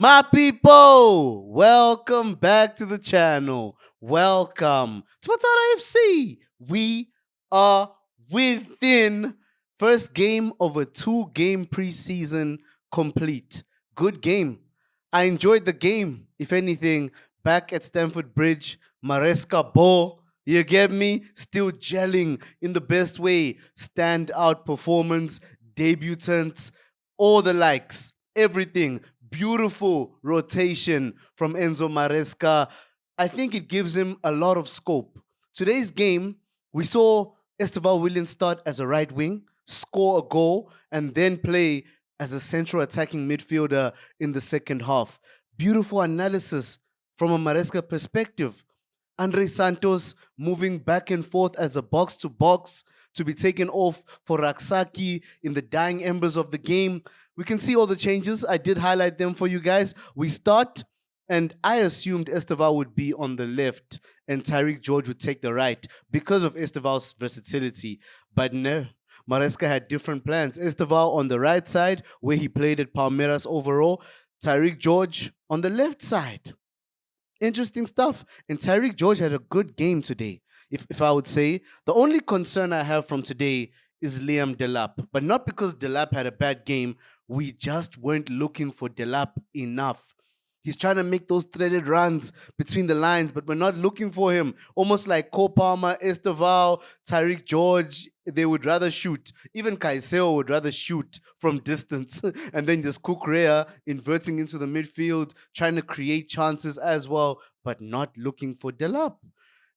My people, welcome back to the channel. Welcome to Matana FC. We are within first game of a two-game preseason complete. Good game. I enjoyed the game. If anything, back at Stamford Bridge, Maresca ball. You get me? Still gelling in the best way. Standout performance, debutants, all the likes, everything. Beautiful rotation from Enzo Maresca. I think it gives him a lot of scope. Today's game, we saw Estêvão Williams start as a right wing, score a goal, and then play as a central attacking midfielder in the second half. Beautiful analysis from a Maresca perspective. Andre Santos moving back and forth as a box to box to be taken off for Raksaki in the dying embers of the game. We can see all the changes. I did highlight them for you guys. We start, and I assumed Estêvão would be on the left and Tyreek George would take the right because of Estevão's versatility. But no, Maresca had different plans. Estêvão on the right side, where he played at Palmeiras overall. Tyreek George on the left side. Interesting stuff. And Tyreek George had a good game today, if I would say. The only concern I have from today is Liam Delap, but not because Delap had a bad game. We just weren't looking for Delap enough. He's trying to make those threaded runs between the lines, but we're not looking for him. Almost like Cole Palmer, Estevão, Tyreek George, they would rather shoot. Even Caicedo would rather shoot from distance. And then there's Kukurea inverting into the midfield, trying to create chances as well, but not looking for Delap.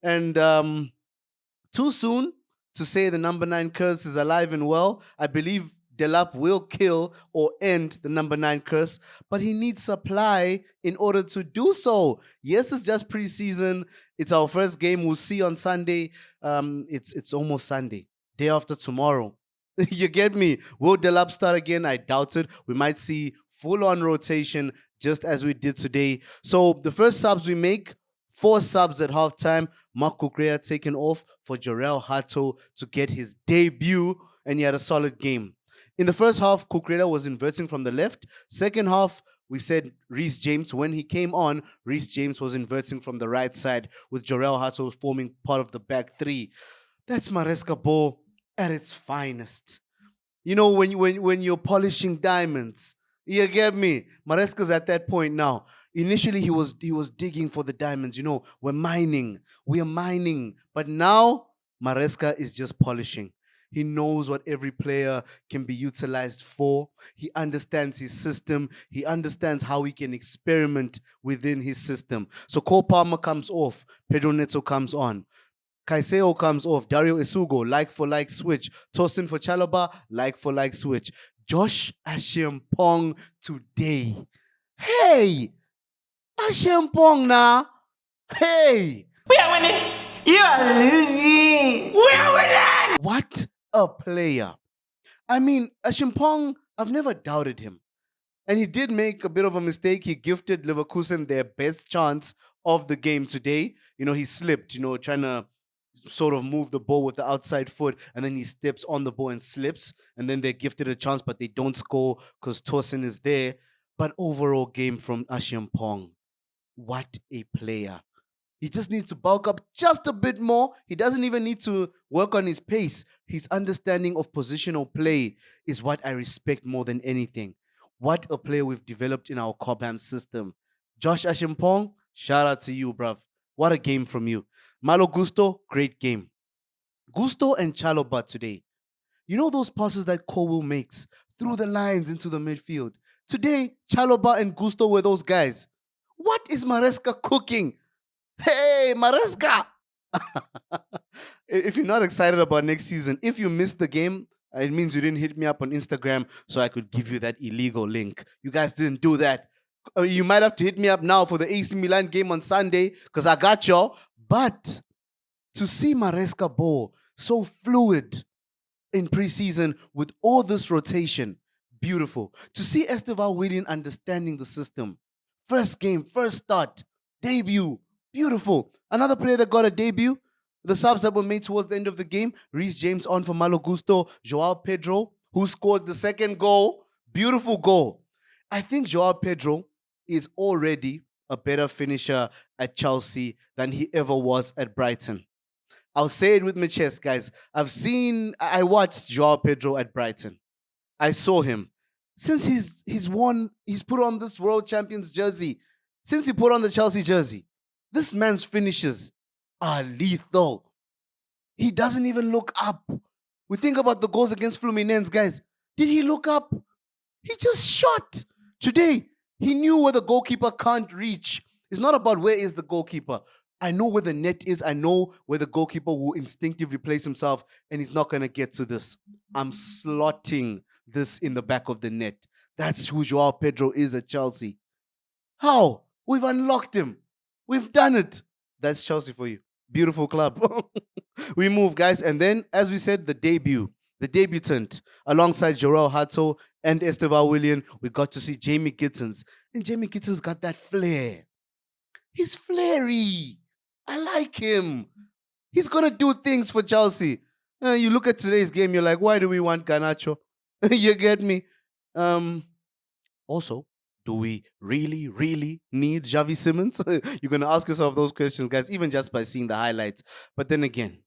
And too soon to say the number 9 curse is alive and well. I believe Delap will kill or end the number 9 curse, but he needs supply in order to do so. Yes, it's just preseason. It's our first game. We'll see on Sunday. It's almost Sunday, day after tomorrow. You get me? Will Delap start again? I doubt it. We might see full-on rotation just as we did today. So the first subs we make, 4 subs at halftime. Mark Kukurea taken off for Jorel Hato to get his debut, and he had a solid game. In the first half, Kukurea was inverting from the left. Second half, we said Reece James. When he came on, Reece James was inverting from the right side with Jorel Hato forming part of the back three. That's Maresca ball at its finest. You know, when you're polishing diamonds, you get me? Maresca's at that point now. Initially, he was digging for the diamonds. You know, we are mining. But now, Maresca is just polishing. He knows what every player can be utilized for. He understands his system. He understands how he can experiment within his system. So Cole Palmer comes off. Pedro Neto comes on. Caicedo comes off. Dario Isugo, like for like switch. Tosin for Chalobah, like for like switch. Josh Ashimpong today. Hey! Ashimpong na. Hey! We are winning. You are losing. We are winning. What a player. I mean, Ashimpong, I've never doubted him. And he did make a bit of a mistake. He gifted Leverkusen their best chance of the game today. You know, he slipped, trying to sort of move the ball with the outside foot, and then he steps on the ball and slips, and then they're gifted a chance, but they don't score because Tosin is there. But overall game from Ashimpong. What a player. He just needs to bulk up just a bit more. He doesn't even need to work on his pace. His understanding of positional play is what I respect more than anything. What a player we've developed in our Cobham system. Josh Ashimpong, shout out to you, bruv. What a game from you. Malo Gusto, great game. Gusto and Chalobah today. You know those passes that Colwell makes through the lines into the midfield? Today, Chalobah and Gusto were those guys. What is Maresca cooking? Hey, Maresca! If you're not excited about next season, if you missed the game, it means you didn't hit me up on Instagram so I could give you that illegal link. You guys didn't do that. You might have to hit me up now for the AC Milan game on Sunday because I got y'all. But to see Maresca ball so fluid in preseason with all this rotation, beautiful. To see Estêvão Williams understanding the system. First game, first start, debut, beautiful. Another player that got a debut, the subs that were made towards the end of the game, Reece James on for Malo Gusto, João Pedro, who scored the second goal. Beautiful goal. I think João Pedro is already a better finisher at Chelsea than he ever was at Brighton. I'll say it with my chest, guys. I watched João Pedro at Brighton. I saw him. Since he's put on this world champions jersey, since he put on the Chelsea jersey, this man's finishes are lethal. He doesn't even look up. We think about the goals against Fluminense, guys. Did he look up? He just shot. Today, he knew where the goalkeeper can't reach. It's not about where is the goalkeeper. I know where the net is. I know where the goalkeeper will instinctively place himself, and he's not going to get to this. I'm slotting this in the back of the net. That's who João Pedro is at Chelsea. How? We've unlocked him. We've done it. That's Chelsea for you. Beautiful club. We move, guys. And then, as we said, the debutant, alongside Jorel Hato and Estêvão Willian, we got to see Jamie Gittins. And Jamie Gittins got that flair. He's flary. I like him. He's going to do things for Chelsea. You look at today's game, you're like, why do we want Garnacho? You get me? Also, do we really, really need Xavi Simons? You're going to ask yourself those questions, guys, even just by seeing the highlights. But then again,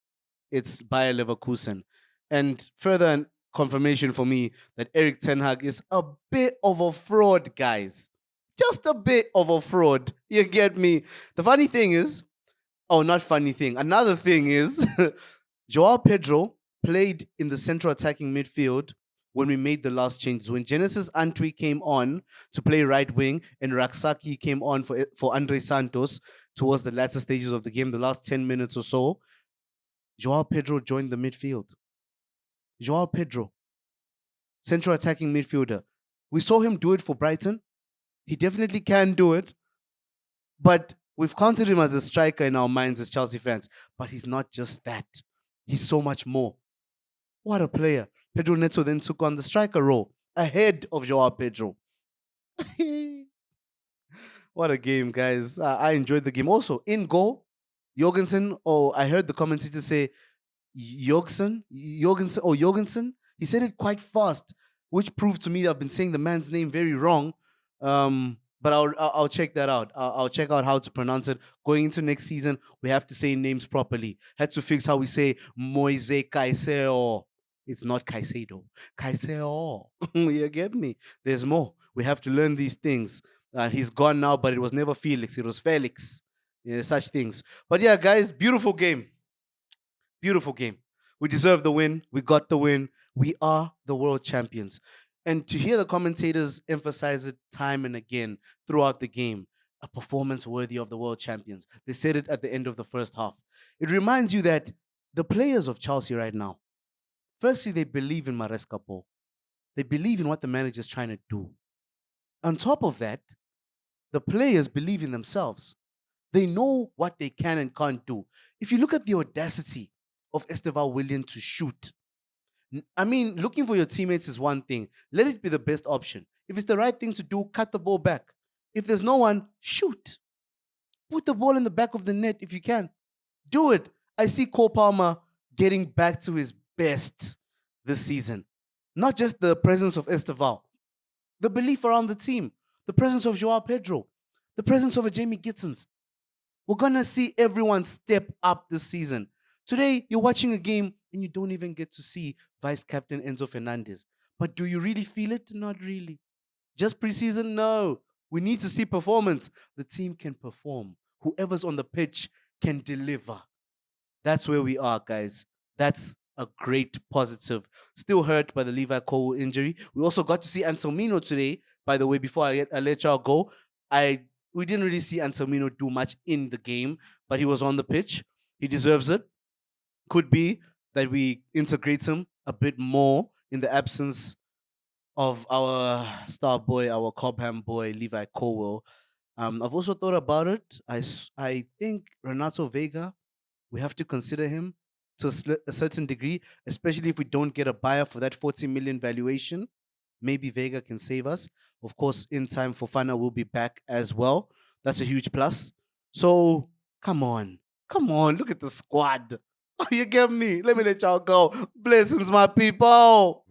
it's Bayer Leverkusen. And further confirmation for me that Erik ten Hag is a bit of a fraud, guys. Just a bit of a fraud. You get me? The funny thing is, not funny thing. Another thing is, João Pedro played in the central attacking midfield when we made the last changes. When Genesis Antwi came on to play right wing and Raksaki came on for Andre Santos towards the latter stages of the game, the last 10 minutes or so, João Pedro joined the midfield. João Pedro, central attacking midfielder. We saw him do it for Brighton. He definitely can do it. But we've counted him as a striker in our minds as Chelsea fans. But he's not just that. He's so much more. What a player. Pedro Neto then took on the striker role ahead of João Pedro. What a game, guys. I enjoyed the game. Also, in goal, Jorgensen, I heard the commentator say Jorgensen. He said it quite fast, which proved to me that I've been saying the man's name very wrong. But I'll check that out. I'll check out how to pronounce it. Going into next season, we have to say names properly. Had to fix how we say Moise Caicedo. It's not Caicedo. Caicedo. You get me? There's more. We have to learn these things. He's gone now, but it was never Felix. It was Felix. Yeah, such things. But yeah, guys, beautiful game. Beautiful game. We deserve the win. We got the win. We are the world champions. And to hear the commentators emphasize it time and again throughout the game, a performance worthy of the world champions. They said it at the end of the first half. It reminds you that the players of Chelsea right now, firstly, they believe in Maresca ball. They believe in what the manager is trying to do. On top of that, the players believe in themselves. They know what they can and can't do. If you look at the audacity of Estêvão Willian to shoot, I mean, looking for your teammates is one thing. Let it be the best option. If it's the right thing to do, cut the ball back. If there's no one, shoot. Put the ball in the back of the net if you can. Do it. I see Cole Palmer getting back to his best this season. Not just the presence of Estêvão, the belief around the team, the presence of João Pedro, the presence of a Jamie Gittins. We're going to see everyone step up this season. Today, you're watching a game and you don't even get to see Vice Captain Enzo Fernandez. But do you really feel it? Not really. Just preseason? No. We need to see performance. The team can perform. Whoever's on the pitch can deliver. That's where we are, guys. That's a great positive. Still hurt by the Levi Cole injury. We also got to see Anselmino today. By the way, before I let y'all go, we didn't really see Anselmino do much in the game, but he was on the pitch. He deserves it. Could be that we integrate him a bit more in the absence of our star boy, our Cobham boy, Levi Colwell. I've also thought about it. I think Renato Vega, we have to consider him to a certain degree, especially if we don't get a buyer for that 40 million valuation. Maybe Vega can save us. Of course, in time, Fofana will be back as well. That's a huge plus. So, come on. Look at the squad. You get me? Let me let y'all go. Blessings, my people.